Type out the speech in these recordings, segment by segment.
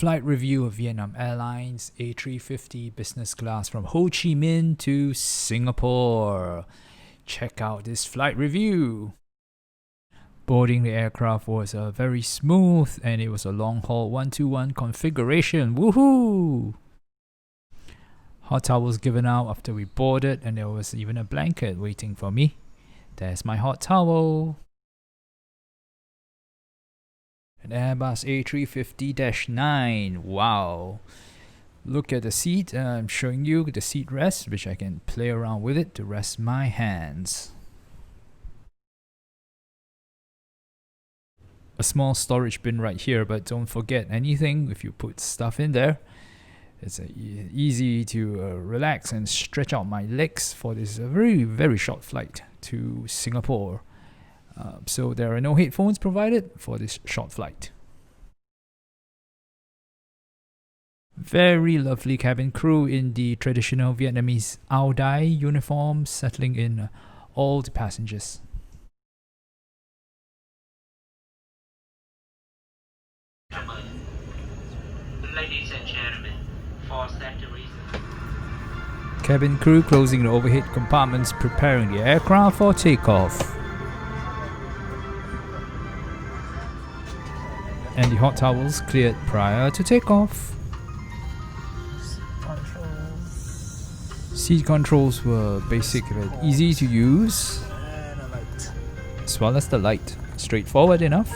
flight review of Vietnam Airlines A350 business class from Ho Chi Minh to Singapore. Check out this flight review. Boarding the aircraft was very smooth and it was a long haul 1-to-1 configuration. Woohoo! Hot towels given out after we boarded, and there was even a blanket waiting for me. There's my hot towel. An Airbus A350-9. Wow. Look at the seat. I'm showing you the seat rest, which I can play around with it to rest my hands. A small storage bin right here, but don't forget anything if you put stuff in there. It's easy to relax and stretch out my legs for this very short flight to Singapore. So there are no headphones provided for this short flight. Very lovely cabin crew in the traditional Vietnamese áo đai uniform, settling in all the passengers. Ladies and gentlemen, for safety reasons. Cabin crew closing the overhead compartments, preparing the aircraft for takeoff. And the hot towels cleared prior to takeoff. Seat controls were basic but easy to use, as well as the light. Straightforward enough.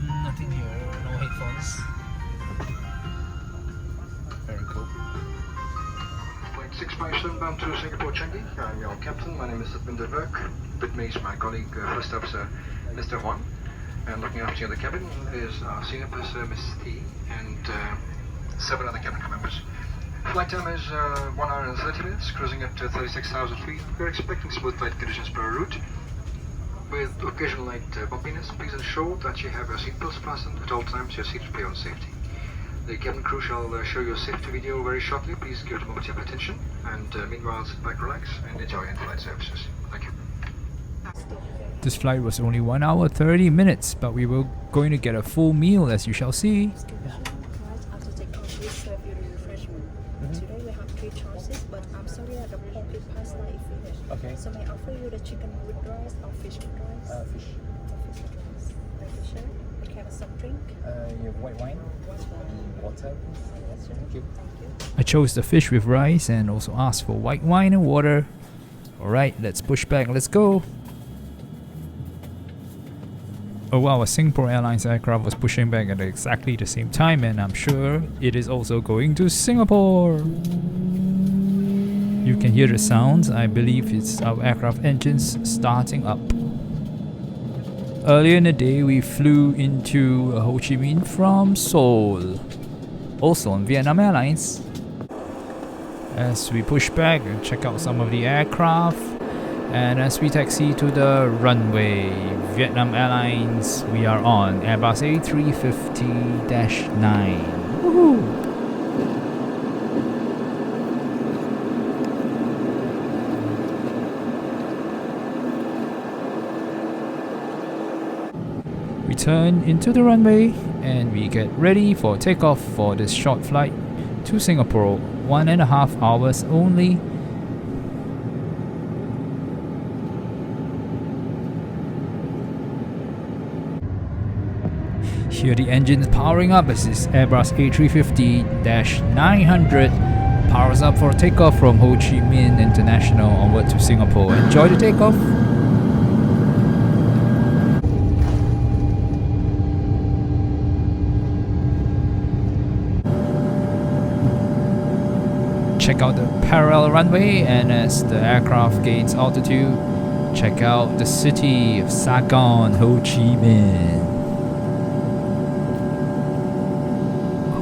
Nothing here, no headphones. Very cool. Flight 657 bound to Singapore Changi. I'm your captain. My name is Saigon. With me is my colleague, First Officer Mr. Huang. And looking after you in the cabin is our senior officer, Miss T, and 7 other cabin crew members. Flight time is 1 hour and 30 minutes, cruising at 36,000 feet. We're expecting smooth flight conditions per route. With occasional light bumpiness, please ensure that you have your seatbelts fastened at all times. Your seats play on safety. The cabin crew shall show you a safety video very shortly. Please give it a moment of your attention. And meanwhile, sit back, relax, and enjoy in-flight services. Thank you. This flight was only 1 hour 30 minutes, but we were going to get a full meal, as you shall see. After takeoff, we serve you the refreshment. Today we have 3 choices, but I'm sorry that the pork pasta is finished. Okay. So may I offer you the chicken with rice or fish with rice? Fish. Fish with rice. Thank you, sir. We can have a soft drink. You have white wine? Water? Yes, sir. Thank you. Thank you. I chose the fish with rice and also asked for white wine and water. Alright, let's push back, let's go. Oh wow, a Singapore Airlines aircraft was pushing back at exactly the same time, and I'm sure it is also going to Singapore. You can hear the sounds. I believe it's our aircraft engines starting up. Earlier in the day, we flew into Ho Chi Minh from Seoul, also on Vietnam Airlines. As we push back and check out some of the aircraft, and as we taxi to the runway, Vietnam Airlines, we are on Airbus A350-9. Woohoo! We turn into the runway and we get ready for takeoff for this short flight to Singapore. 1.5 hours only. Hear the engines powering up as this Airbus A350-900 powers up for takeoff from Ho Chi Minh International onward to Singapore. Enjoy the takeoff! Check out the parallel runway, and as the aircraft gains altitude, check out the city of Saigon, Ho Chi Minh.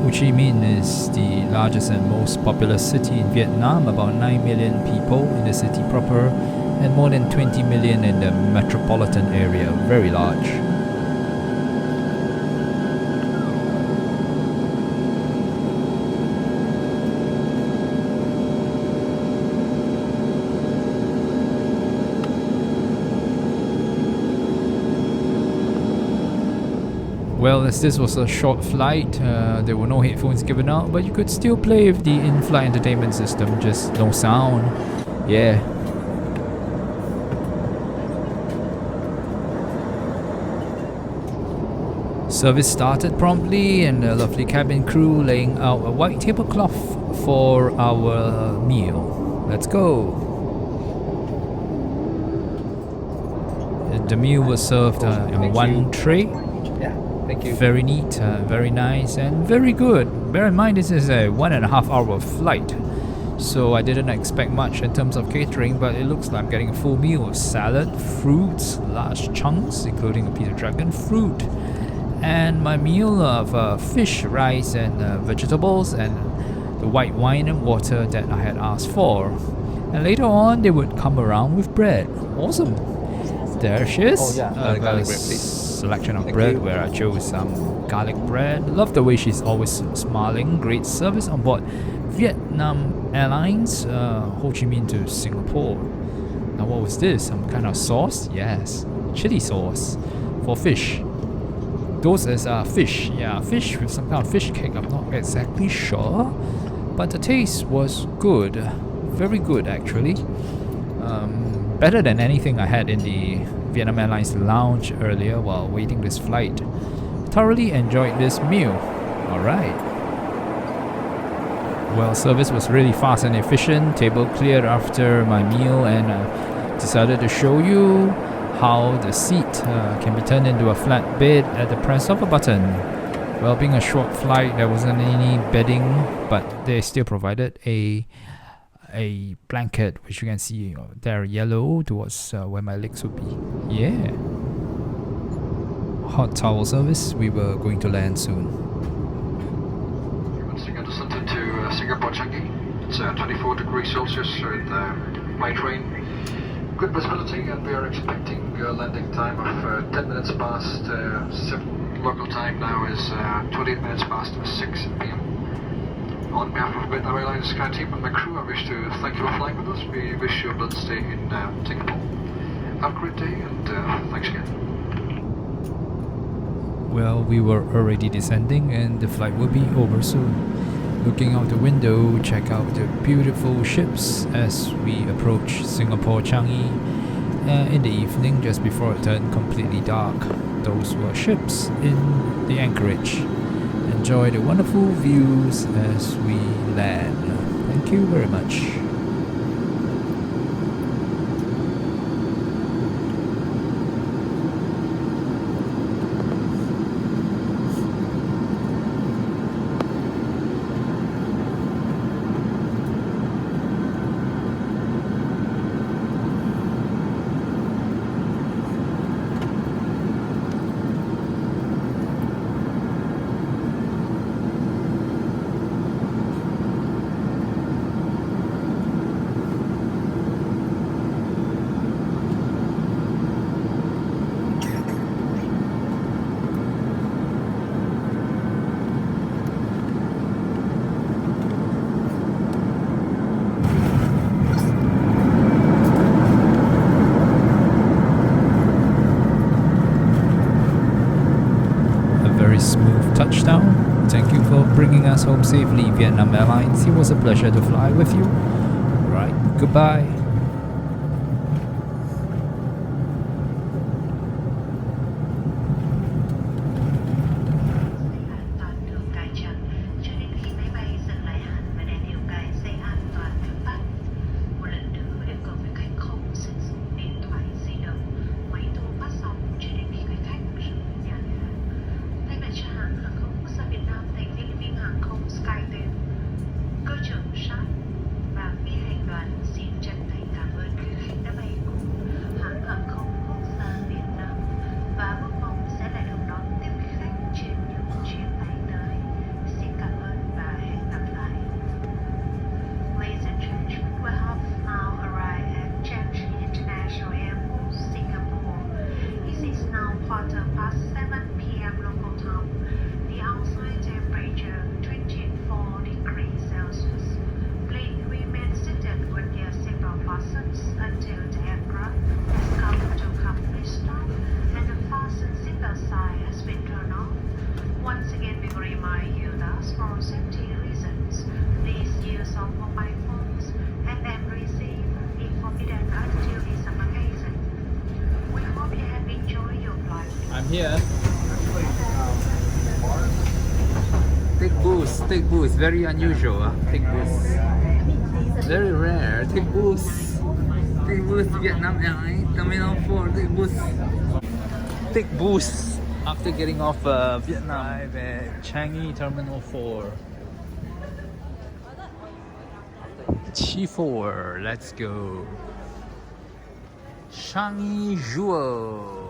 Ho Chi Minh is the largest and most populous city in Vietnam, about 9 million people in the city proper and more than 20 million in the metropolitan area, very large. Well, as this was a short flight, there were no headphones given out, but you could still play with the in-flight entertainment system, just no sound. Yeah. Service started promptly, and the lovely cabin crew laying out a white tablecloth for our meal. Let's go. The meal was served in one tray. Yeah, thank you. Very neat, very nice, and very good. Bear in mind, this is a 1.5 hour flight, so I didn't expect much in terms of catering, but it looks like I'm getting a full meal of salad, fruits, large chunks, including a piece of dragon fruit, and my meal of fish, rice, and vegetables, and the white wine and water that I had asked for. And later on, they would come around with bread. Awesome. There she is. Oh, yeah. Garlic bread, please. Selection of Thank bread you. where I chose some garlic bread. Love the way she's always smiling. Great service on board Vietnam Airlines, Ho Chi Minh to Singapore. Now what was this? Some kind of sauce? Yes, chili sauce for fish. Those is fish. Yeah, fish with some kind of fish cake. I'm not exactly sure, but the taste was good. Very good actually. Better than anything I had in the Vietnam Airlines lounge earlier while waiting this flight. Thoroughly enjoyed this meal. Alright. Well, service was really fast and efficient. Table cleared after my meal, and decided to show you how the seat can be turned into a flat bed at the press of a button. Well, being a short flight, there wasn't any bedding, but they still provided a blanket, which you can see there yellow towards where my legs would be. Yeah. Hot towel service. We were going to land soon. Once again descended to Singapore Changi. It's 24 degrees Celsius with my train. Good visibility, and we are expecting a landing time of 10 minutes past 7 local time. Now is 28 minutes past 6 p.m. On behalf of Vietnam Airlines Sky Team and my crew, I wish to thank you for flying with us. We wish you a blessed stay in Singapore. Have a great day, and thanks again. Well, we were already descending, and the flight will be over soon. Looking out the window, check out the beautiful ships as we approach Singapore Changi in the evening, just before it turned completely dark. Those were ships in the anchorage. Enjoy the wonderful views as we land. Thank you very much. Smooth touchdown. Thank you for bringing us home safely, Vietnam Airlines. It was a pleasure to fly with you. Right, goodbye. Toàn đường cài chặt cho đến khi máy bay dừng lại hẳn và đèn hiệu cài dây an toàn được tắt. Một lần nữa yêu cầu quý khách không sử dụng điện thoại di động, máy thu phát sóng cho đến khi quý khách rời nhà ga. Thay mặt cho hãng hàng không quốc gia Việt Nam, thành viên liên minh hàng không SkyTeam, cơ trưởng Sharp và phi hành đoàn xin chân thành here. Take booth, very unusual. Take booth, very rare. Take booth, Vietnam Airlines Terminal 4. Take booth after getting off Vietnam at Changi Terminal 4. T4, let's go. Changi Jour.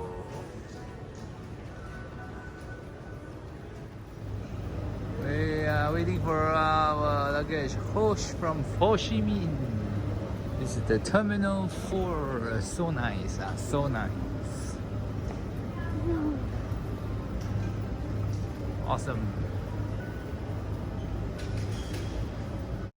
We are waiting for our luggage from Ho Chi Minh. This is the Terminal 4. So nice, so nice. Awesome.